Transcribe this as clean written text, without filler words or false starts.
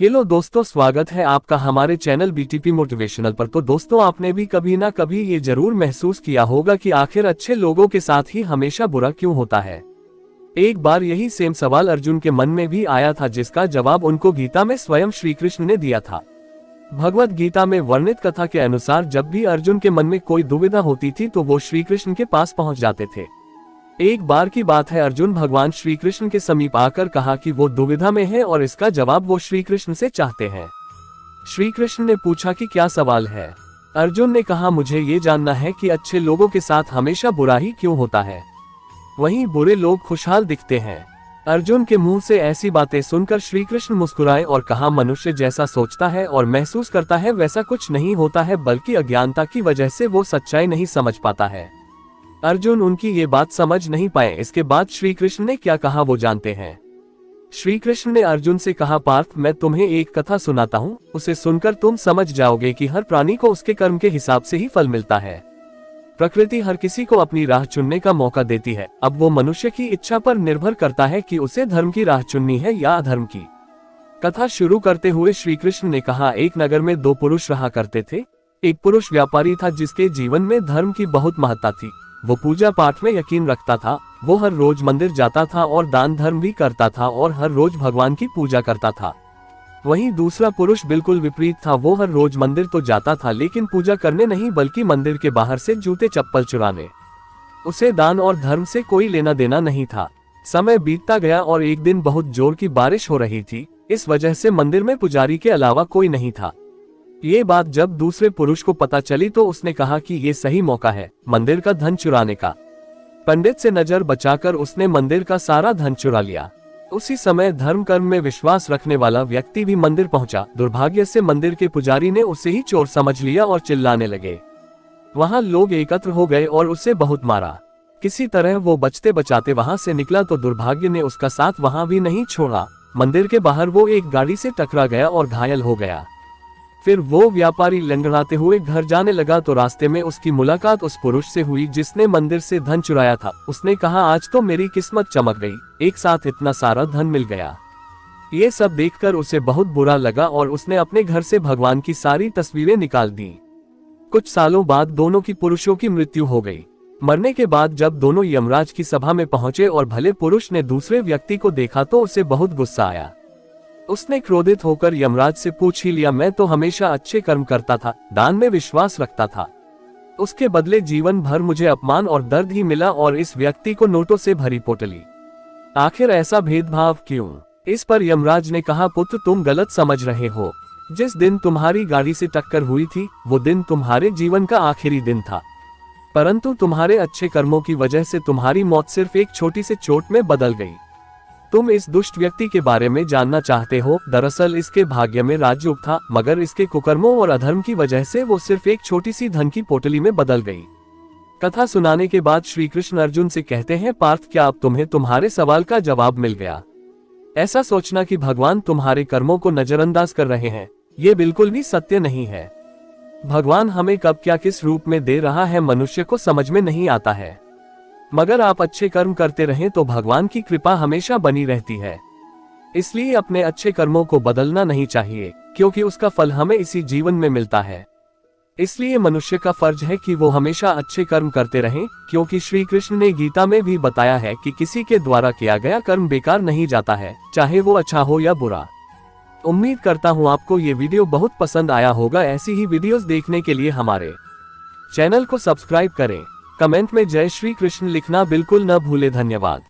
Hello दोस्तों, स्वागत है आपका हमारे चैनल बीटीपी मोटिवेशनल पर। तो दोस्तों, आपने भी कभी ना कभी ये जरूर महसूस किया होगा कि आखिर अच्छे लोगों के साथ ही हमेशा बुरा क्यों होता है। एक बार यही सेम सवाल अर्जुन के मन में भी आया था, जिसका जवाब उनको गीता में स्वयं श्री कृष्ण ने दिया था। भगवत गीता में वर्णित कथा के अनुसार जब भी अर्जुन के मन में कोई दुविधा होती थी तो वो श्री कृष्ण के पास पहुंच जाते थे। एक बार की बात है, अर्जुन भगवान श्री कृष्ण के समीप आकर कहा कि वो दुविधा में है और इसका जवाब वो श्री कृष्ण से चाहते हैं। श्री कृष्ण ने पूछा कि क्या सवाल है। अर्जुन ने कहा, मुझे ये जानना है कि अच्छे लोगों के साथ हमेशा बुरा ही क्यों होता है, वहीं बुरे लोग खुशहाल दिखते हैं। अर्जुन के मुंह से ऐसी बातें सुनकर श्री कृष्ण मुस्कुराए और कहा, मनुष्य जैसा सोचता है और महसूस करता है वैसा कुछ नहीं होता है, बल्कि अज्ञानता की वजह से वो सच्चाई नहीं समझ पाता है। अर्जुन उनकी ये बात समझ नहीं पाए। इसके बाद श्री कृष्ण ने क्या कहा वो जानते हैं। श्री कृष्ण ने अर्जुन से कहा, पार्थ, मैं तुम्हें एक कथा सुनाता हूँ, उसे सुनकर तुम समझ जाओगे कि हर प्राणी को उसके कर्म के हिसाब से ही फल मिलता है। प्रकृति हर किसी को अपनी राह चुनने का मौका देती है। अब वो मनुष्य की इच्छा पर निर्भर करता है कि उसे धर्म की राह चुननी है या अधर्म की। कथा शुरू करते हुए श्री कृष्ण ने कहा, एक नगर में दो पुरुष रहा करते थे। एक पुरुष व्यापारी था जिसके जीवन में धर्म की बहुत महत्ता थी। वो पूजा पाठ में यकीन रखता था। वो हर रोज मंदिर जाता था और दान धर्म भी करता था और हर रोज भगवान की पूजा करता था। वहीं दूसरा पुरुष बिल्कुल विपरीत था। वो हर रोज मंदिर तो जाता था लेकिन पूजा करने नहीं, बल्कि मंदिर के बाहर से जूते चप्पल चुराने। उसे दान और धर्म से कोई लेना देना नहीं था। समय बीतता गया और एक दिन बहुत जोर की बारिश हो रही थी। इस वजह से मंदिर में पुजारी के अलावा कोई नहीं था। ये बात जब दूसरे पुरुष को पता चली तो उसने कहा कि ये सही मौका है मंदिर का धन चुराने का। पंडित से नजर बचाकर उसने मंदिर का सारा धन चुरा लिया। उसी समय धर्म कर्म में विश्वास रखने वाला व्यक्ति भी मंदिर पहुंचा। दुर्भाग्य से मंदिर के पुजारी ने उसे ही चोर समझ लिया और चिल्लाने लगे। वहां लोग एकत्र हो गए और उसे बहुत मारा। किसी तरह वो बचते बचाते वहां से निकला तो दुर्भाग्य ने उसका साथ वहां भी नहीं छोड़ा। मंदिर के बाहर वो एक गाड़ी से टकरा गया और घायल हो गया। फिर वो व्यापारी लंगड़ाते हुए घर जाने लगा तो रास्ते में उसकी मुलाकात उस पुरुष से हुई जिसने मंदिर से धन चुराया था। उसने कहा, आज तो मेरी किस्मत चमक गई, एक साथ इतना सारा धन मिल गया। ये सब देखकर उसे बहुत बुरा लगा और उसने अपने घर से भगवान की सारी तस्वीरें निकाल दी। कुछ सालों बाद दोनों की पुरुषों की मृत्यु हो गई। मरने के बाद जब दोनों यमराज की सभा में पहुंचे और भले पुरुष ने दूसरे व्यक्ति को देखा तो उसे बहुत गुस्सा आया। उसने क्रोधित होकर यमराज से पूछ ही लिया, मैं तो हमेशा अच्छे कर्म करता था, दान में विश्वास रखता था, उसके बदले जीवन भर मुझे अपमान और दर्द ही मिला और इस व्यक्ति को नोटों से भरी पोटली। आखिर ऐसा भेदभाव क्यों? इस पर यमराज ने कहा, पुत्र, तुम गलत समझ रहे हो। जिस दिन तुम्हारी गाड़ी से टक्कर हुई थी वो दिन तुम्हारे जीवन का आखिरी दिन था, परंतु तुम्हारे अच्छे कर्मों की वजह से तुम्हारी मौत सिर्फ एक छोटी सी चोट में बदल गई। तुम इस दुष्ट व्यक्ति के बारे में जानना चाहते हो। दरअसल इसके भाग्य में राजयोग था, मगर इसके कुकर्मों और अधर्म की वजह से वो सिर्फ एक छोटी सी धन की पोटली में बदल गई। कथा सुनाने के बाद श्री कृष्ण अर्जुन से कहते हैं, पार्थ, क्या अब तुम्हें तुम्हारे सवाल का जवाब मिल गया? ऐसा सोचना कि भगवान तुम्हारे कर्मों को नजरअंदाज कर रहे हैं, ये बिल्कुल भी सत्य नहीं है। भगवान हमें कब क्या किस रूप में दे रहा है मनुष्य को समझ में नहीं आता है, मगर आप अच्छे कर्म करते रहें तो भगवान की कृपा हमेशा बनी रहती है। इसलिए अपने अच्छे कर्मों को बदलना नहीं चाहिए, क्योंकि उसका फल हमें इसी जीवन में मिलता है। इसलिए मनुष्य का फर्ज है कि वो हमेशा अच्छे कर्म करते रहें, क्योंकि श्री कृष्ण ने गीता में भी बताया है कि किसी के द्वारा किया गया कर्म बेकार नहीं जाता है, चाहे वो अच्छा हो या बुरा। उम्मीद करता हूँ आपको ये वीडियो बहुत पसंद आया होगा। ऐसी ही वीडियोस देखने के लिए हमारे चैनल को सब्सक्राइब करें। कमेंट में जय श्री कृष्ण लिखना बिल्कुल न भूले। धन्यवाद।